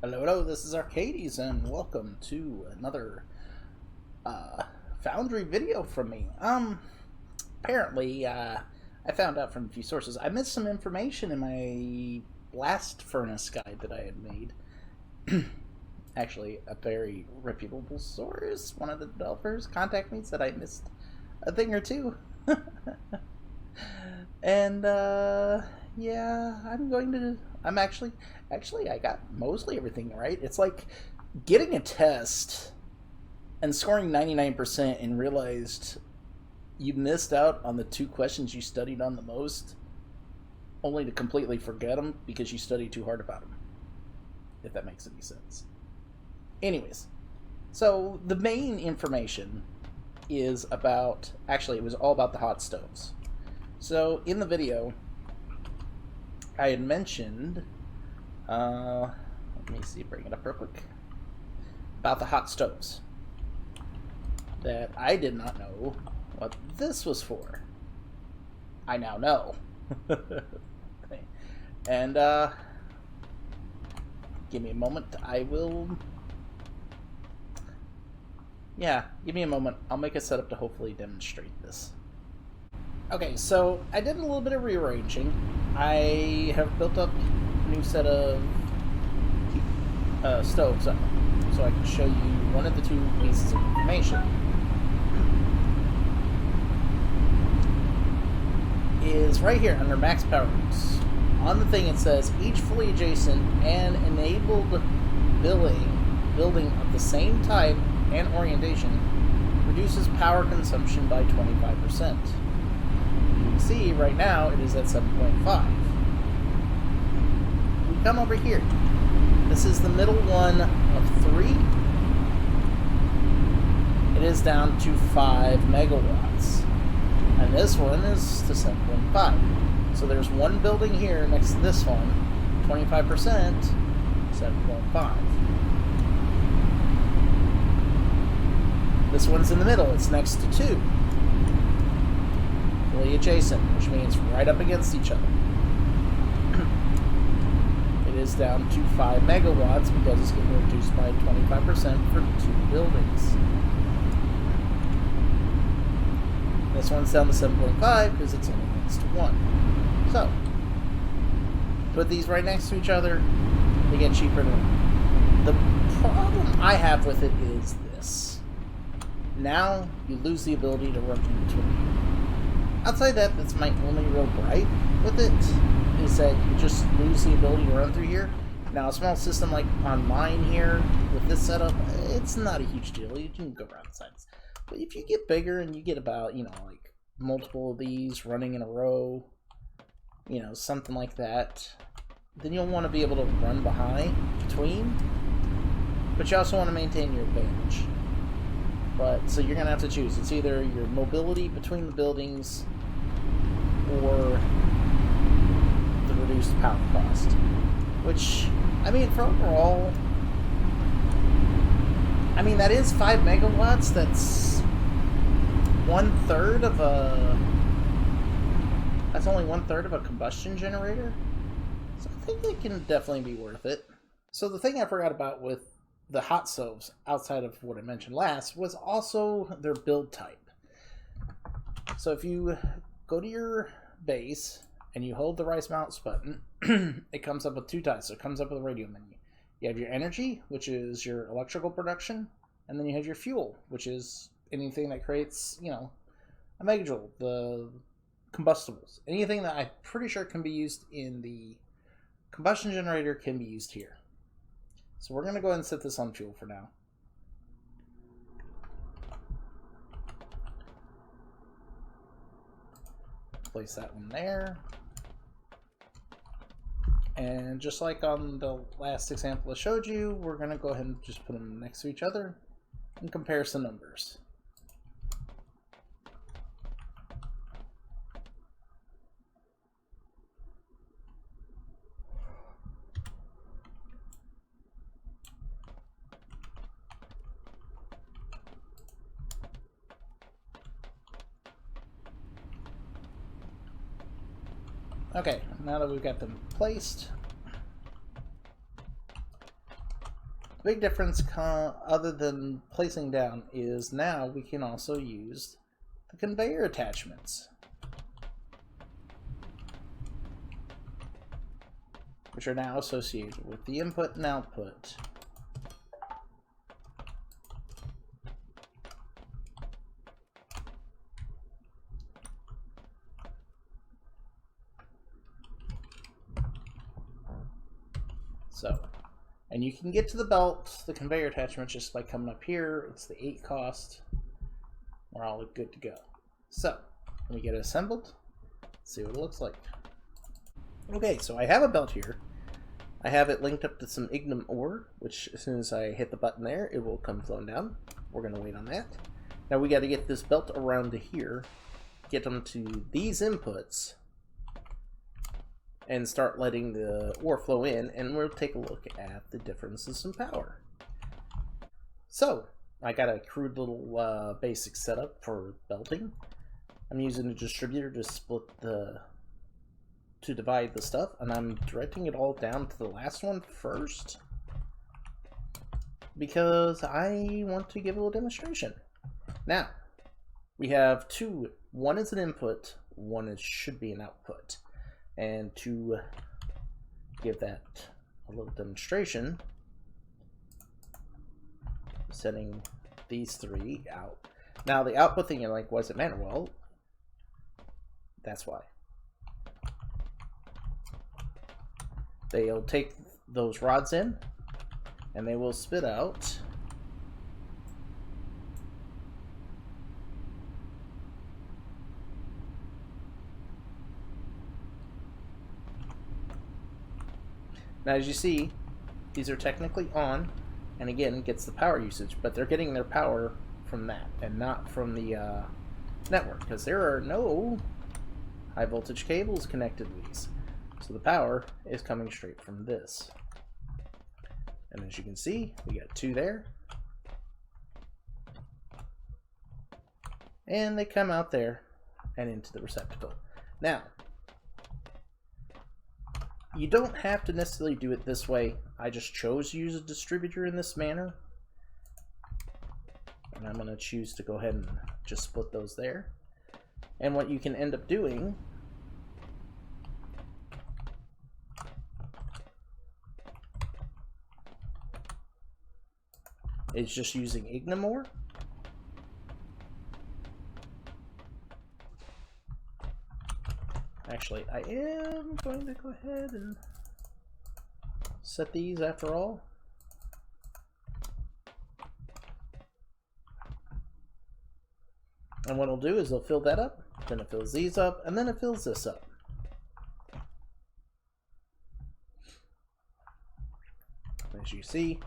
Hello, hello, this is Arcades, and welcome to another Foundry video from me. Apparently, I found out from a few sources I missed some information in my blast furnace guide that I had made. Actually, a very reputable source, one of the developers, contacted me, said I missed a thing or two. And, yeah, I'm actually, I got mostly everything right. It's like getting a test and scoring 99% and realized you missed out on the two questions you studied on the most, only to completely forget them because you studied too hard about them. If that makes any sense. Anyways, so the main information is about, actually, it was all about the hot stoves. So in the video, I had mentioned, let me see, bring it up real quick, about the hot stoves. That I did not know what this was for. I now know. And, give me a moment. Yeah, give me a moment. I'll make a setup to hopefully demonstrate this. Okay, so I did a little bit of rearranging. I have built up a new set of stoves up, so I can show you one of the two pieces of information. Is right here under max power use. On the thing it says each fully adjacent and enabled building of the same type and orientation reduces power consumption by 25%. You can see right now it is at 7.5. We come over here. This is the middle one of 3. It is down to 5 megawatts. And this one is to 7.5. So there's one building here next to this one, 25%, 7.5. This one's in the middle, it's next to 2. Fully adjacent, which means right up against each other. It is down to 5 megawatts because it's going to be reduced by 25% for 2 buildings. This one's down to 7.5 because it's only next to 1. So, put these right next to each other, they get cheaper to run. The problem I have with it is this. Now, you lose the ability to run in between. Outside that, that's my only real gripe with it, is that you just lose the ability to run through here. Now, a small system like on mine here, with this setup, it's not a huge deal. You can go around the sides. But if you get bigger and you get about, like multiple of these running in a row, something like that, then you'll want to be able to run between, but you also want to maintain your advantage. But, so you're going to have to choose. It's either your mobility between the buildings or the reduced power cost. Which, for overall, that is 5 megawatts. That's that's only 1/3 of a combustion generator. So I think it can definitely be worth it. So the thing I forgot about with the hot stoves, outside of what I mentioned last, was also their build type. So if you go to your base and you hold the rice mouse button, it comes up with 2 types. So it comes up with a radio menu. You have your energy, which is your electrical production, and then you have your fuel, which is anything that creates, a megajoule, the combustibles. Anything that I'm pretty sure can be used in the combustion generator can be used here. So we're going to go ahead and set this on fuel for now. Place that one there. And just like on the last example I showed you, we're going to go ahead and just put them next to each other and compare some numbers. Okay, now that we've got them placed, big difference other than placing down is now we can also use the conveyor attachments, which are now associated with the input and output. So, and you can get to the belt, the conveyor attachment, just by coming up here. It's the 8 cost. We're all good to go. So, let me get it assembled, see what it looks like. Okay, so I have a belt here. I have it linked up to some addendum ore, which as soon as I hit the button there, it will come flowing down. We're going to wait on that. Now we got to get this belt around to here, get them to these inputs, and start letting the ore flow in, and we'll take a look at the differences in power. So, I got a crude little basic setup for belting. I'm using a distributor to divide the stuff, and I'm directing it all down to the last one first because I want to give a little demonstration. Now, we have two. One is an input, one should be an output. And to give that a little demonstration, setting these 3 out. Now the output thing, you're like, what does it matter? Well, that's why. They'll take those rods in, and they will spit out now, as you see, these are technically on, and again, gets the power usage, but they're getting their power from that, and not from the network, because there are no high voltage cables connected to these. So the power is coming straight from this. And as you can see, we got 2 there. And they come out there and into the receptacle. Now, you don't have to necessarily do it this way. I just chose to use a distributor in this manner. And I'm going to choose to go ahead and just split those there. And what you can end up doing is just using addendum ore. Actually, I am going to go ahead and set these after all. And what it'll do is it'll fill that up, then it fills these up, and then it fills this up. As you see,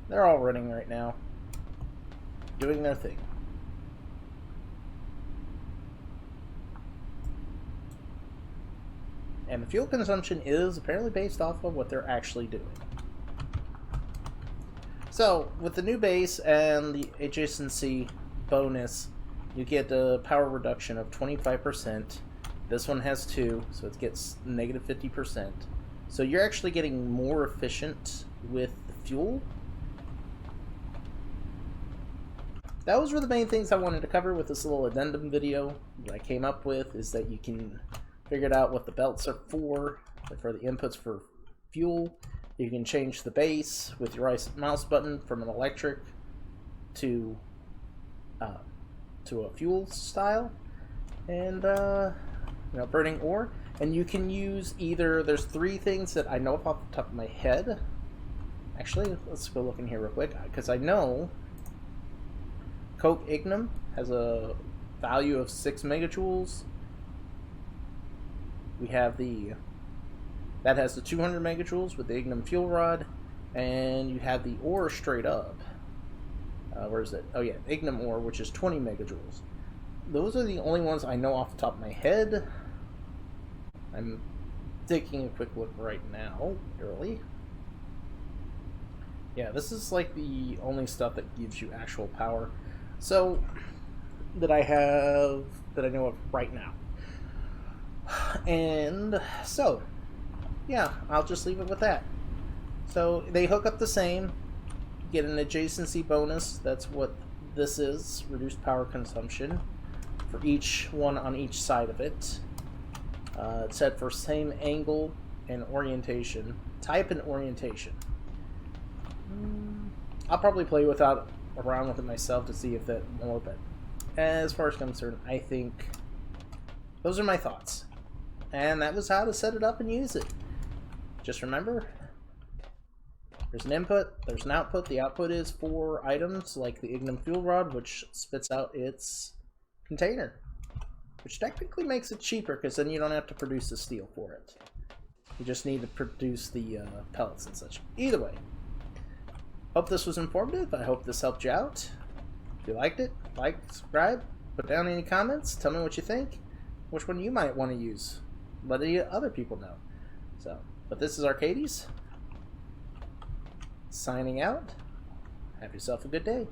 they're all running right now, doing their thing. And the fuel consumption is apparently based off of what they're actually doing. So, with the new base and the adjacency bonus, you get a power reduction of 25%. This one has 2, so it gets negative 50%. So you're actually getting more efficient with the fuel. Those were the main things I wanted to cover with this little addendum video that I came up with, is that you can figure out what the belts are for the inputs for fuel. You can change the base with your mouse button from an electric to a fuel style, and burning ore. And you can use either, there's 3 things that I know off the top of my head. Actually, let's go look in here real quick, because I know coke addendum has a value of 6 megajoules. We have that has the 200 megajoules with the addendum fuel rod, and you have the ore straight up. Where is it? Oh yeah, addendum ore, which is 20 megajoules. Those are the only ones I know off the top of my head. I'm taking a quick look right now, early. Yeah, this is like the only stuff that gives you actual power. So, that I know of right now. And so, yeah, I'll just leave it with that. So they hook up the same, get an adjacency bonus. That's what this is, reduced power consumption for each one on each side of it. It's set for same angle and orientation, type and orientation. I'll probably play around with it myself to see if that more, but as far as I'm concerned, I think those are my thoughts. And that was how to set it up and use it. Just remember, there's an input, there's an output. The output is for items like the addendum fuel rod, which spits out its container, which technically makes it cheaper because then you don't have to produce the steel for it. You just need to produce the pellets and such. Either way, hope this was informative. I hope this helped you out. If you liked it, like, subscribe, put down any comments, tell me what you think, which one you might want to use. Let the other people know. So, but this is Arcades, signing out. Have yourself a good day.